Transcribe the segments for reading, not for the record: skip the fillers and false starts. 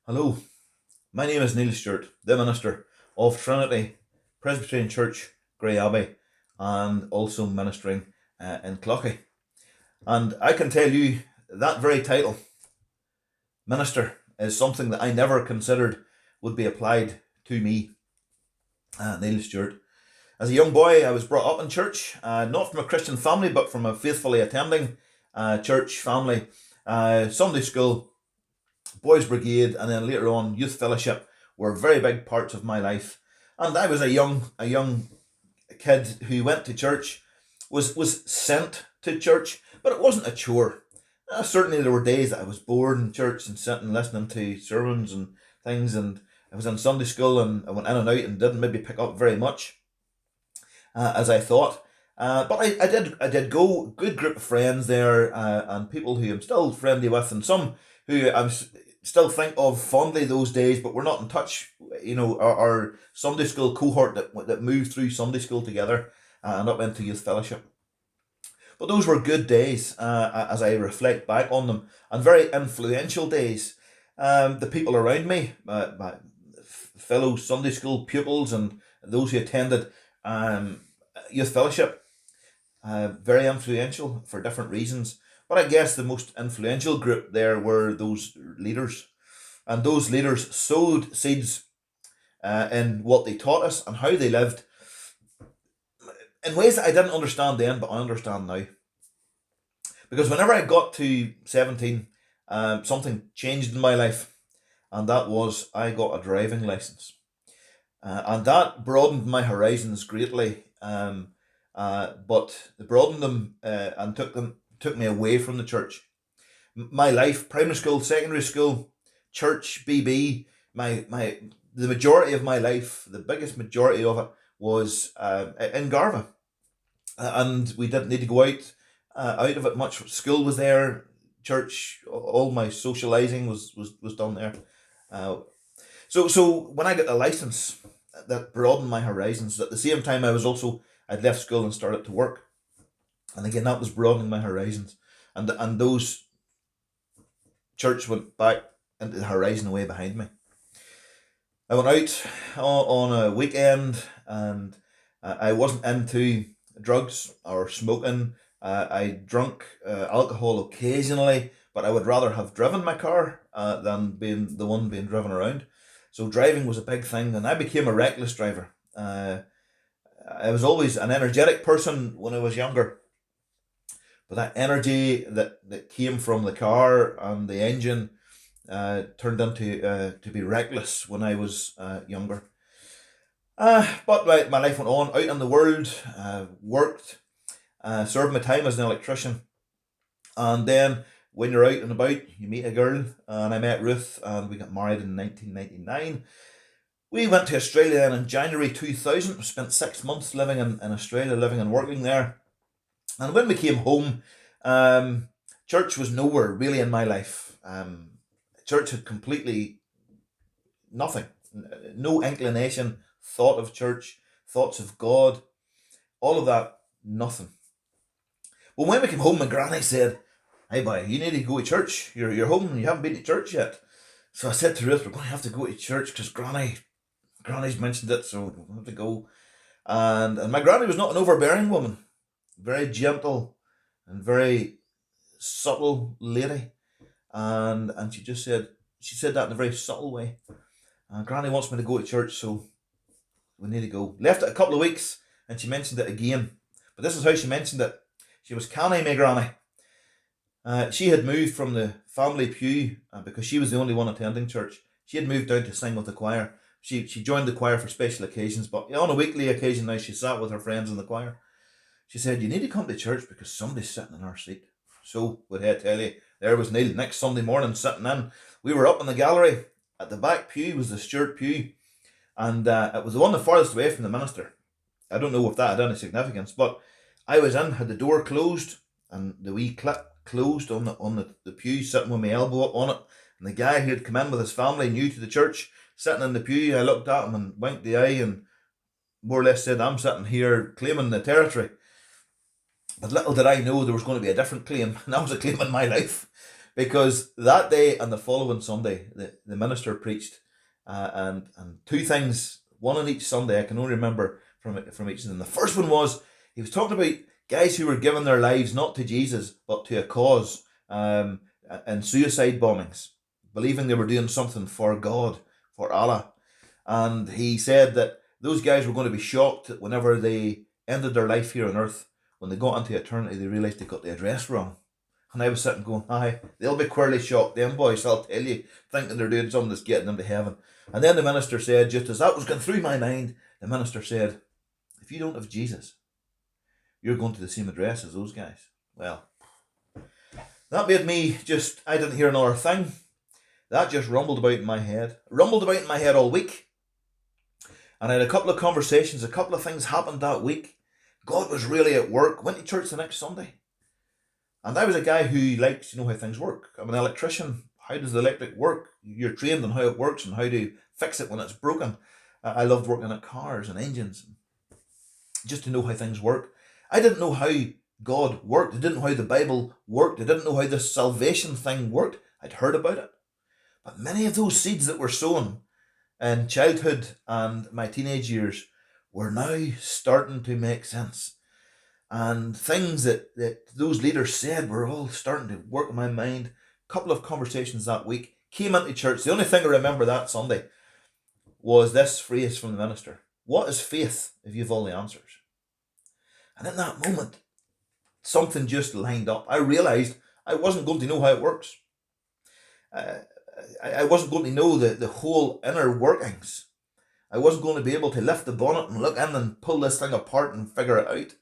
Hello, my name is Neil Stewart, the minister of Trinity Presbyterian Church, Grey Abbey, and also ministering in Cloughey. And I can tell you that very title, minister, is something that I never considered would be applied to me, Neil Stewart. As a young boy, I was brought up in church, not from a Christian family, but from a faithfully attending church family. Sunday school, boys' brigade, and then later on youth fellowship were very big parts of my life. And I was a young kid who went to church, was sent to church, but it wasn't a chore. Certainly there were days that I was bored in church and sitting listening to sermons and things, and I was in Sunday school and I went in and out and didn't maybe pick up very much as I thought. But I did go. Good group of friends there, and people who I'm still friendly with, and some who still think of fondly those days, but we're not in touch. Our Sunday school cohort that moved through Sunday school together and up into youth fellowship. But those were good days as I reflect back on them, and very influential days. The people around me, my fellow Sunday school pupils, and those who attended youth fellowship, very influential for different reasons. But I guess the most influential group there were those leaders. And those leaders sowed seeds in what they taught us and how they lived in ways that I didn't understand then, but I understand now. Because whenever I got to 17, something changed in my life, and that was I got a driving license. And that broadened my horizons greatly. But they broadened them and took me away from the church. My life, primary school, secondary school, church, BB, the majority of my life, the biggest majority of it was in Garva, and we didn't need to go out of it much. School was there, church, all my socializing was done there. Uh, so when I got the license, that broadened my horizons. At the same time, I'd left school and started to work, and again that was broadening my horizons. And those church went back into the horizon away behind me. I went out on a weekend, and I wasn't into drugs or smoking. I drunk alcohol occasionally, but I would rather have driven my car than being the one being driven around. So driving was a big thing, and I became a reckless driver. I was always an energetic person when I was younger, but that energy that came from the car and the engine turned into to be reckless when I was younger. But my life went on out in the world, worked, served my time as an electrician, and then when you're out and about, you meet a girl, and I met Ruth, and we got married in 1999. We went to Australia then in January 2000. We spent 6 months living in Australia, living and working there. And when we came home, um, church was nowhere really in my life. Church had completely nothing, no inclination, thought of church, thoughts of God, all of that, nothing. Well, when we came home, my granny said, "Hey, boy, you need to go to church. You're home and you haven't been to church yet." So I said to Ruth, "We're going to have to go to church because Granny's mentioned it, so we'll have to go." And my granny was not an overbearing woman, very gentle and very subtle lady, and she said that in a very subtle way. Granny wants me to go to church, so we need to go. Left it a couple of weeks, and she mentioned it again. But this is how she mentioned it. She was canny, my granny. She had moved from the family pew because she was the only one attending church. She had moved down to sing with the choir. She joined the choir for special occasions, but on a weekly occasion now she sat with her friends in the choir. She said, "You need to come to church because somebody's sitting in our seat." So, would I tell you, there was Neil next Sunday morning sitting in. We were up in the gallery. At the back pew was the Stewart pew, and it was the one the farthest away from the minister. I don't know if that had any significance, but I was in, had the door closed, and the wee clip closed on the pew, sitting with my elbow up on it. And the guy who had come in with his family, new to the church, sitting in the pew, I looked at him and winked the eye and more or less said, "I'm sitting here claiming the territory." But little did I know there was going to be a different claim, and that was a claim in my life. because that day and the following Sunday, the minister preached, and two things, one on each Sunday. I can only remember from each of them. The first one was he was talking about guys who were giving their lives not to Jesus but to a cause, and suicide bombings, believing they were doing something for God, for Allah. And he said that those guys were going to be shocked that whenever they ended their life here on earth, when they got into eternity, they realised they got the address wrong. And I was sitting going, aye, they'll be queerly shocked, them boys, I'll tell you, thinking they're doing something that's getting them to heaven. And then the minister said, just as that was going through my mind, the minister said, if you don't have Jesus, you're going to the same address as those guys. Well, that made me I didn't hear another thing. That just rumbled about in my head. Rumbled about in my head all week. And I had a couple of conversations, a couple of things happened that week. God was really at work. Went to church the next Sunday. And I was a guy who likes to know how things work. I'm an electrician. How does the electric work? You're trained on how it works and how to fix it when it's broken. I loved working at cars and engines, just to know how things work. I didn't know how God worked. I didn't know how the Bible worked. I didn't know how this salvation thing worked. I'd heard about it. But many of those seeds that were sown in childhood and my teenage years were now starting to make sense. And things that those leaders said were all starting to work in my mind. A couple of conversations that week. Came into church. The only thing I remember that Sunday was this phrase from the minister. What is faith if you have all the answers? And in that moment, something just lined up. I realised I wasn't going to know how it works. I wasn't going to know the whole inner workings. I wasn't going to be able to lift the bonnet and look in and pull this thing apart and figure it out.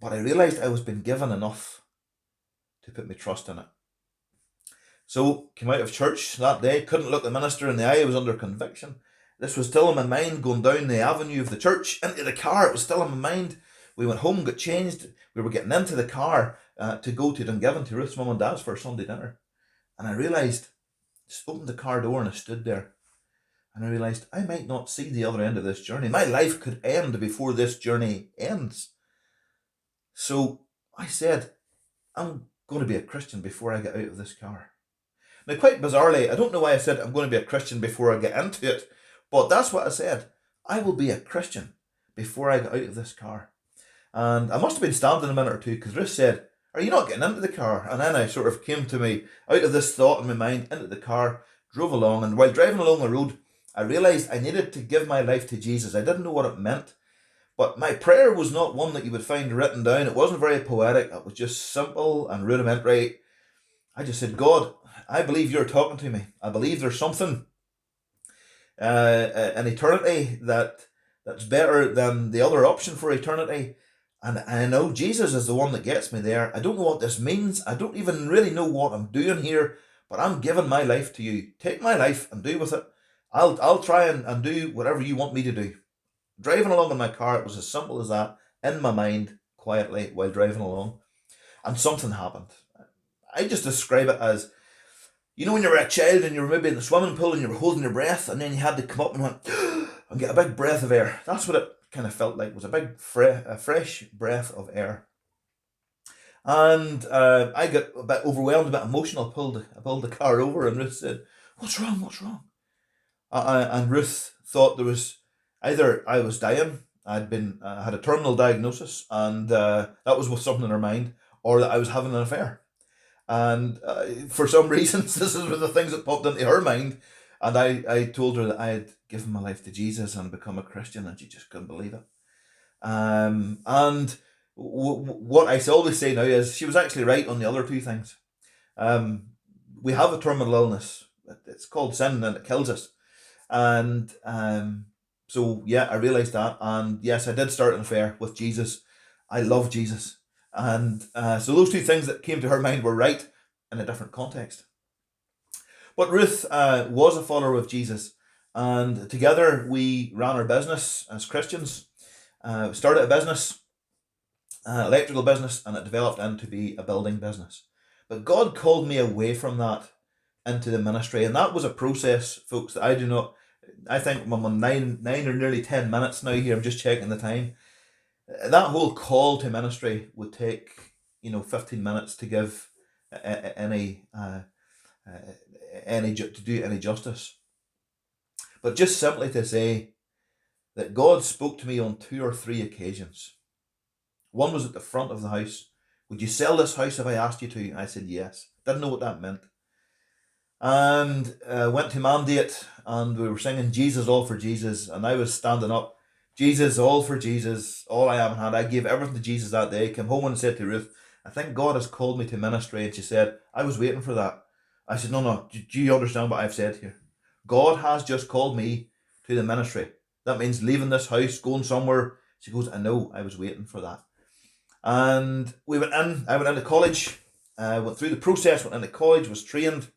But I realised I was being given enough to put my trust in it. So, came out of church that day, couldn't look the minister in the eye, I was under conviction. This was still in my mind, going down the avenue of the church, into the car, it was still in my mind. We went home, got changed, we were getting into the car to go to Dungiven, to Ruth's mum and dad's for a Sunday dinner. And I realised, just opened the car door and I stood there. And I realised I might not see the other end of this journey. My life could end before this journey ends. So I said, I'm going to be a Christian before I get out of this car. Now, quite bizarrely, I don't know why I said I'm going to be a Christian before I get into it, but that's what I said. I will be a Christian before I get out of this car. And I must have been standing a minute or two because Ruth said, are you not getting into the car? And then I sort of came to me out of this thought in my mind, into the car, drove along, and while driving along the road, I realised I needed to give my life to Jesus. I didn't know what it meant. But my prayer was not one that you would find written down. It wasn't very poetic. It was just simple and rudimentary. I just said, God, I believe you're talking to me. I believe there's something in eternity that's better than the other option for eternity. And I know Jesus is the one that gets me there. I don't know what this means. I don't even really know what I'm doing here, but I'm giving my life to you. Take my life and do with it. I'll try and do whatever you want me to do. Driving along in my car, it was as simple as that, in my mind, quietly, while driving along. And something happened. I just describe it as, you know when you were a child and you were maybe in the swimming pool and you were holding your breath and then you had to come up and went and get a big breath of air. That's what it kind of felt like, was a big fresh breath of air. And I got a bit overwhelmed, a bit emotional. I pulled the car over and Ruth said, what's wrong? And Ruth thought there was either I was dying, I had a terminal diagnosis, and that was with something in her mind, or that I was having an affair. And for some reasons, this is one of the things that popped into her mind. And I told her that I had given my life to Jesus and become a Christian, and she just couldn't believe it. And what I always say now is she was actually right on the other two things. We have a terminal illness. It's called sin, and it kills us. And so, yeah, I realised that. And yes, I did start an affair with Jesus. I love Jesus. And so those two things that came to her mind were right in a different context. But Ruth was a follower of Jesus. And together we ran our business as Christians. Started a business, electrical business, and it developed into be a building business. But God called me away from that into the ministry. And that was a process, folks, that I think I'm on 9 or nearly 10 minutes now here. I'm just checking the time. That whole call to ministry would take, 15 minutes to give any to do any justice. But just simply to say that God spoke to me on 2 or 3 occasions. One was at the front of the house. Would you sell this house if I asked you to? I said yes. Didn't know what that meant. And went to Mandate, and we were singing Jesus, all for Jesus, and I was standing up, Jesus, all for Jesus, all I am had. I gave everything to Jesus that day. Came home and said to Ruth, I think God has called me to ministry. And she said, I was waiting for that. I said, no, do you understand what I've said here? God has just called me to the ministry. That means leaving this house, going somewhere. She goes, I know, I was waiting for that. And I went into college, went through the process, went into college, was trained,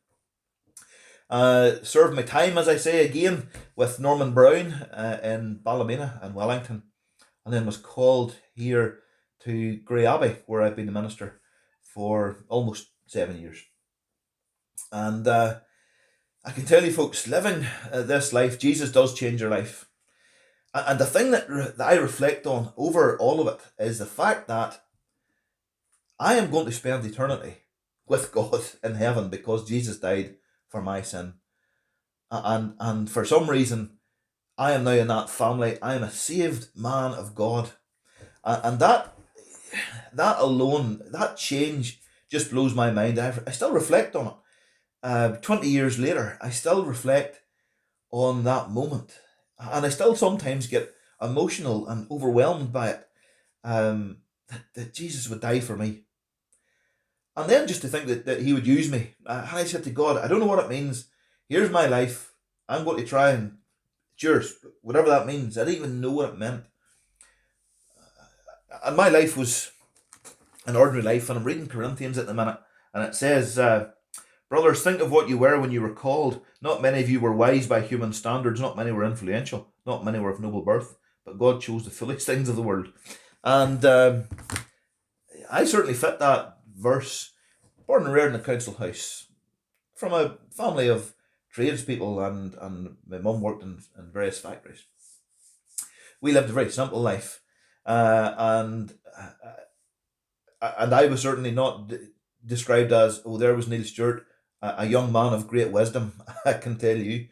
served my time, as I say again, with Norman Brown in Ballymena and Wellington, and then was called here to Grey Abbey, where I've been the minister for almost 7 years. And I can tell you folks, living this life, Jesus does change your life. And the thing that I reflect on over all of it is the fact that I am going to spend eternity with God in heaven because Jesus died for my sin. And for some reason, I am now in that family. I am a saved man of God. And that alone, that change just blows my mind. I still reflect on it. 20 years later, I still reflect on that moment. And I still sometimes get emotional and overwhelmed by it, that Jesus would die for me. And then just to think that he would use me. I said to God, I don't know what it means. Here's my life. I'm going to try and it's yours, whatever that means. I didn't even know what it meant. And my life was an ordinary life. And I'm reading Corinthians at the minute. And it says, brothers, think of what you were when you were called. Not many of you were wise by human standards. Not many were influential. Not many were of noble birth. But God chose the foolish things of the world. And I certainly fit that verse. Born and reared in a council house. From a family of tradespeople, and my mum worked in various factories. We lived a very simple life. And I was certainly not described as, oh, there was Neil Stewart, a young man of great wisdom, I can tell you.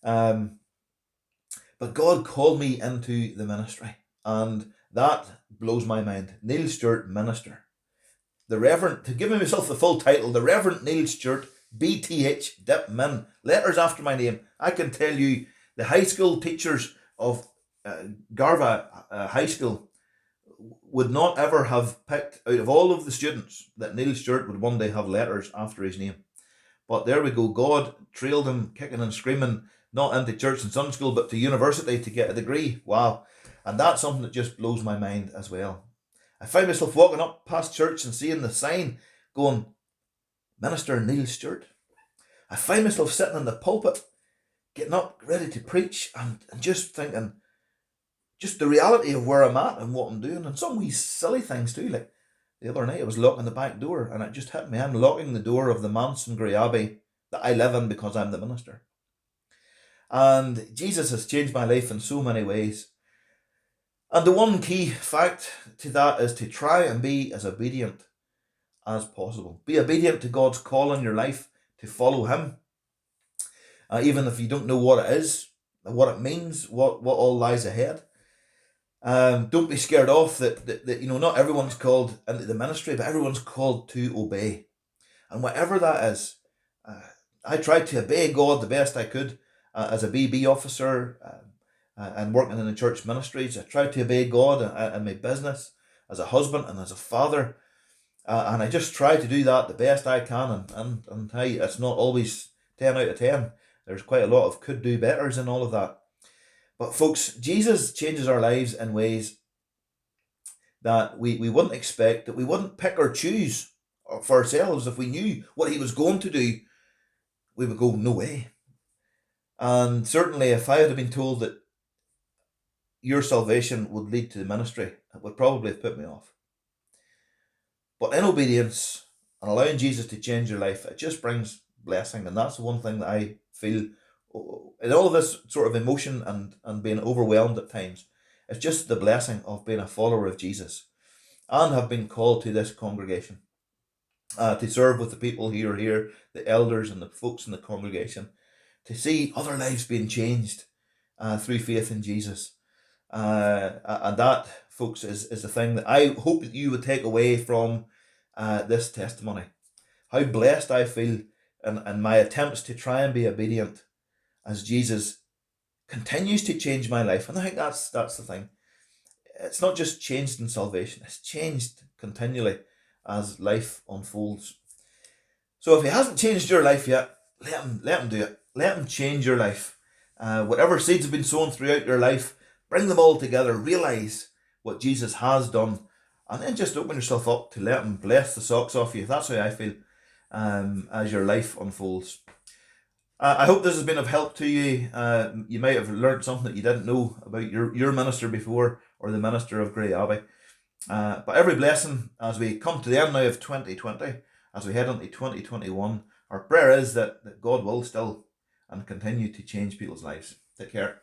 But God called me into the ministry, and that blows my mind. Neil Stewart, minister. The Reverend, to give myself the full title, the Reverend Neil Stewart, BTH Dip Min, letters after my name. I can tell you, the high school teachers of Garva High School would not ever have picked out of all of the students that Neil Stewart would one day have letters after his name. But there we go. God trailed him kicking and screaming, not into church and Sunday school, but to university to get a degree. Wow. And that's something that just blows my mind as well. I find myself walking up past church and seeing the sign going, Minister Neil Stewart. I find myself sitting in the pulpit, getting up, ready to preach, and just thinking, just the reality of where I'm at and what I'm doing, and some wee silly things too. Like the other night, I was locking the back door, and it just hit me. I'm locking the door of the manse in Grey Abbey that I live in because I'm the minister. And Jesus has changed my life in so many ways. And the one key fact to that is to try and be as obedient as possible. Be obedient to God's call in your life to follow Him. Even if you don't know what it is, what it means, what all lies ahead. Don't be scared off that not everyone's called into the ministry, but everyone's called to obey. And whatever that is, I tried to obey God the best I could as a BB officer and working in the church ministries. I tried to obey God in my business as a husband and as a father. And I just try to do that the best I can. And hey, it's not always 10 out of 10. There's quite a lot of could do betters in all of that. But folks, Jesus changes our lives in ways that we wouldn't expect, that we wouldn't pick or choose for ourselves. If we knew what He was going to do, we would go, no way. And certainly if I had been told that your salvation would lead to the ministry, it would probably have put me off. But in obedience and allowing Jesus to change your life, it just brings blessing. And that's the one thing that I feel in all of this sort of emotion and being overwhelmed at times. It's just the blessing of being a follower of Jesus and have been called to this congregation. to serve with the people who are here, the elders and the folks in the congregation, to see other lives being changed through faith in Jesus. And that, folks, is the thing that I hope that you would take away from this testimony. How blessed I feel in my attempts to try and be obedient as Jesus continues to change my life. And I think that's the thing. It's not just changed in salvation, it's changed continually as life unfolds. So if he hasn't changed your life yet, let him do it. Let him change your life. Whatever seeds have been sown throughout your life, bring them all together. Realize what Jesus has done, and then just open yourself up to let him bless the socks off you. That's how I feel as your life unfolds. I hope this has been of help to you. You might have learned something that you didn't know about your minister before, or the minister of Grey Abbey. But every blessing as we come to the end now of 2020, as we head into 2021, our prayer is that God will still and continue to change people's lives. Take care.